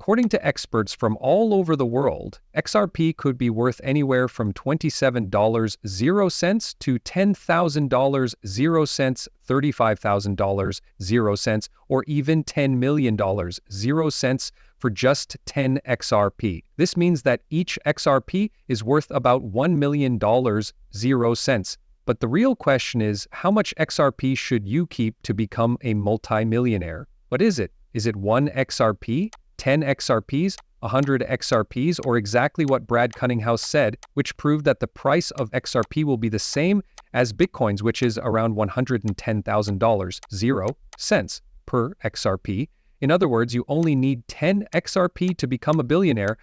According to experts from all over the world, XRP could be worth anywhere from $27.00 to $10,000.00, $35,000.00, or even $10 million.00 for just 10 XRP. This means that each XRP is worth about $1 million.00. But the real question is, how much XRP should you keep to become a multimillionaire? What is it? Is it 1 XRP, 10 XRPs, 100 XRPs, or exactly what Brad Cunninghouse said, which proved that the price of XRP will be the same as Bitcoin's, which is around $110,000.00 per XRP. In other words, you only need 10 XRP to become a billionaire.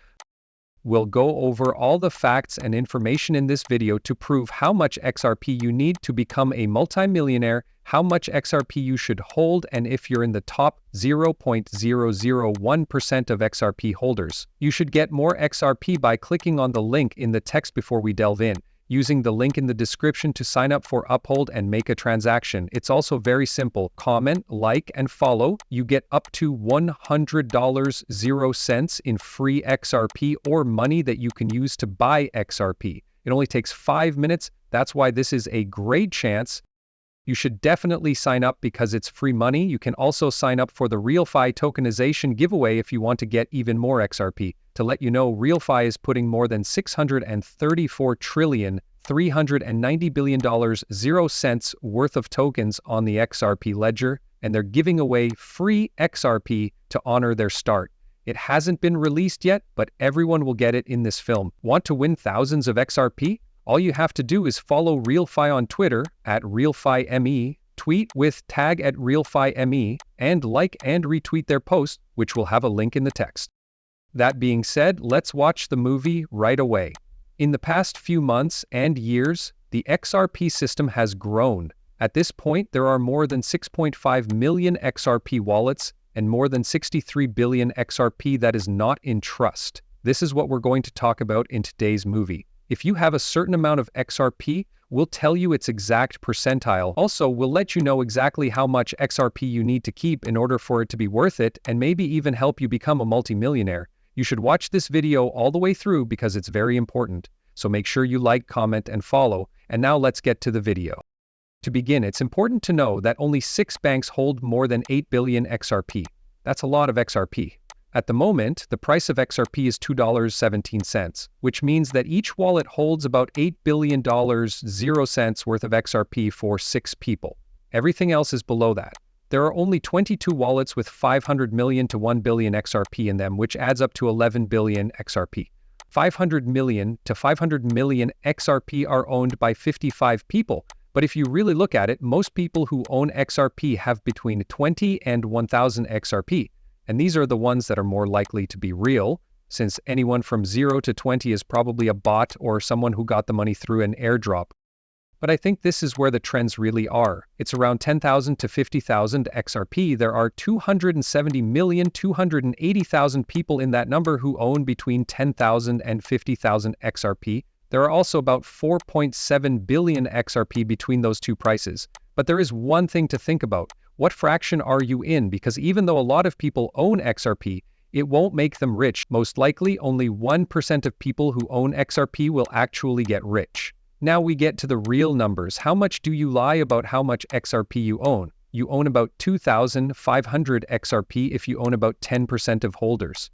We'll go over all the facts and information in this video to prove how much XRP you need to become a multimillionaire, how much XRP you should hold, and if you're in the top 0.001% of XRP holders. You should get more XRP by clicking on the link in the text before we delve in, using the link in the description to sign up for Uphold and make a transaction. It's also very simple. Comment, like, and follow. You get up to $100.00 in free XRP or money that you can use to buy XRP. It only takes 5 minutes. That's why this is a great chance. You should definitely sign up because it's free money. You can also sign up for the RealFi tokenization giveaway if you want to get even more XRP. To let you know, RealFi is putting more than $634,390,000,00,00 worth of tokens on the XRP ledger, and they're giving away free XRP to honor their start. It hasn't been released yet, but everyone will get it in this film. Want to win thousands of XRP? All you have to do is follow RealFi on Twitter at RealFiMe, tweet with tag at RealFiMe, and like and retweet their post, which will have a link in the text. That being said, let's watch the movie right away. In the past few months and years, the XRP system has grown. At this point, there are more than 6.5 million XRP wallets and more than 63 billion XRP that is not in trust. This is what we're going to talk about in today's movie. If you have a certain amount of XRP, we'll tell you its exact percentile. Also, we'll let you know exactly how much XRP you need to keep in order for it to be worth it, and maybe even help you become a multimillionaire. You should watch this video all the way through because it's very important. So make sure you like, comment, and follow. And now let's get to the video. To begin, it's important to know that only 6 banks hold more than 8 billion XRP. That's a lot of XRP. At the moment, the price of XRP is $2.17, which means that each wallet holds about $8 billion.00 worth of XRP for 6 people. Everything else is below that. There are only 22 wallets with 500 million to 1 billion XRP in them, which adds up to 11 billion XRP. 500 million to 500 million XRP are owned by 55 people. But if you really look at it, most people who own XRP have between 20 and 1,000 XRP. And these are the ones that are more likely to be real, since anyone from 0 to 20 is probably a bot or someone who got the money through an airdrop. But I think this is where the trends really are. It's around 10,000 to 50,000 XRP. There are 270,280,000 people in that number who own between 10,000 and 50,000 XRP. There are also about 4.7 billion XRP between those two prices. But there is one thing to think about. What fraction are you in? Because even though a lot of people own XRP, it won't make them rich. Most likely, only 1% of people who own XRP will actually get rich. Now we get to the real numbers. How much do you lie about how much XRP you own? You own about 2,500 XRP if you own about 10% of holders.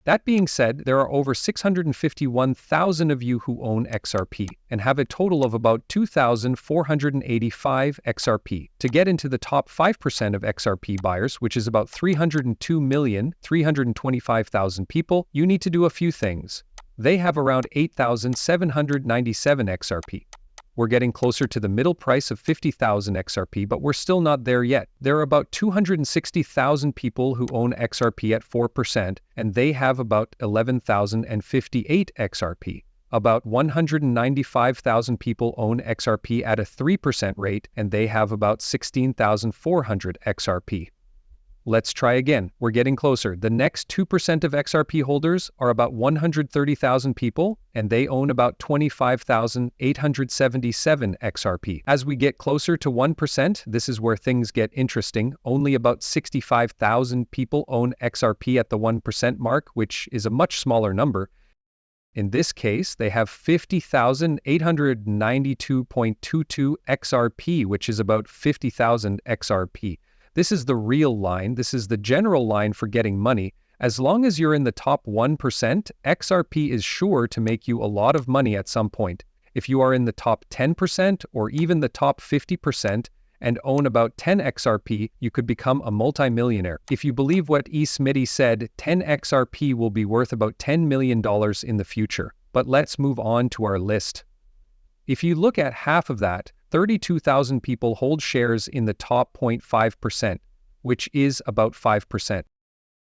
That being said, there are over 651,000 of you who own XRP and have a total of about 2,485 XRP. To get into the top 5% of XRP buyers, which is about 302,325,000 people, you need to do a few things. They have around 8,797 XRP. We're getting closer to the middle price of 50,000 XRP, but we're still not there yet. There are about 260,000 people who own XRP at 4%, and they have about 11,058 XRP. About 195,000 people own XRP at a 3% rate, and they have about 16,400 XRP. Let's try again. We're getting closer. The next 2% of XRP holders are about 130,000 people, and they own about 25,877 XRP. As we get closer to 1%, this is where things get interesting. Only about 65,000 people own XRP at the 1% mark, which is a much smaller number. In this case, they have 50,892.22 XRP, which is about 50,000 XRP. This is the real line. This is the general line for getting money. As long as you're in the top 1%, XRP is sure to make you a lot of money at some point. If you are in the top 10% or even the top 50% and own about 10 XRP, you could become a multimillionaire. If you believe what E. Smitty said, 10 XRP will be worth about $10 million in the future. But let's move on to our list. If you look at half of that, 32,000 people hold shares in the top 0.5%, which is about 5%.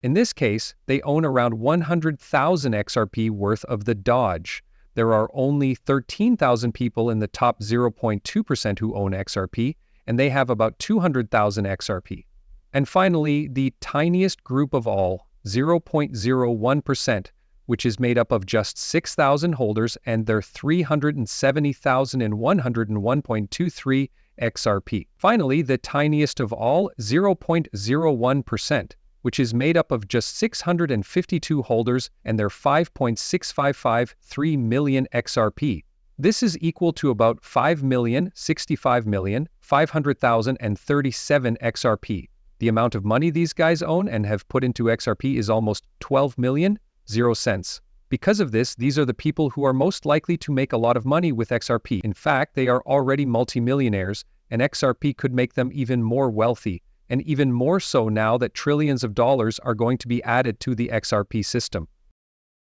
In this case, they own around 100,000 XRP worth of the Dodge. There are only 13,000 people in the top 0.2% who own XRP, and they have about 200,000 XRP. And finally, the tiniest group of all, 0.01%, which is made up of just 6,000 holders and their 370,101.23 XRP. Finally, the tiniest of all, 0.01%, which is made up of just 652 holders and their 5.6553 million XRP. This is equal to about 5,065,500,037 XRP. The amount of money these guys own and have put into XRP is almost 12 million, 0 cents. Because of this, these are the people who are most likely to make a lot of money with XRP. In fact, they are already multimillionaires, and XRP could make them even more wealthy, and even more so now that trillions of dollars are going to be added to the XRP system.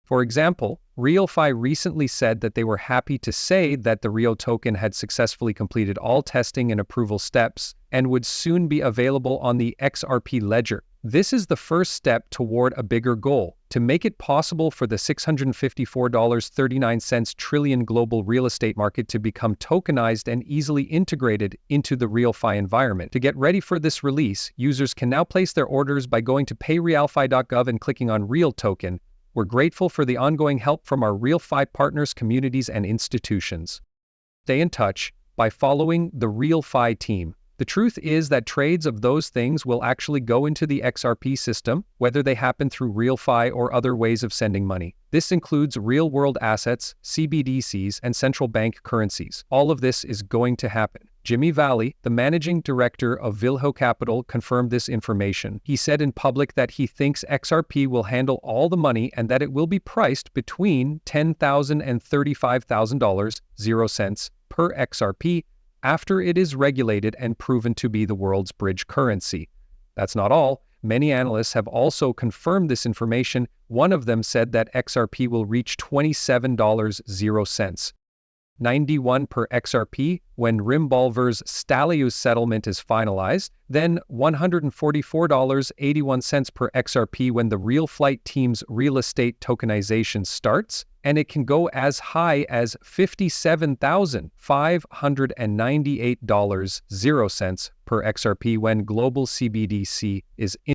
For example, RealFi recently said that they were happy to say that the Rio token had successfully completed all testing and approval steps and would soon be available on the XRP ledger. This is the first step toward a bigger goal, to make it possible for the $654.39 trillion global real estate market to become tokenized and easily integrated into the RealFi environment. To get ready for this release, users can now place their orders by going to payrealfi.gov and clicking on Real Token. We're grateful for the ongoing help from our RealFi partners, communities, and institutions. Stay in touch by following the RealFi team. The truth is that trades of those things will actually go into the XRP system, whether they happen through RealFi or other ways of sending money. This includes real-world assets, CBDCs, and central bank currencies. All of this is going to happen. Jimmy Valley, the managing director of Vilho Capital, confirmed this information. He said in public that he thinks XRP will handle all the money and that it will be priced between $10,000 and $35,000, 0 cents, per XRP, after it is regulated and proven to be the world's bridge currency. That's not all. Many analysts have also confirmed this information. One of them said that XRP will reach $27, 0 cents. 91 per XRP when Rimbolver's Stalius settlement is finalized, then $144.81 per XRP when the Real Flight team's real estate tokenization starts, and it can go as high as $57,598.00 per XRP when global CBDC is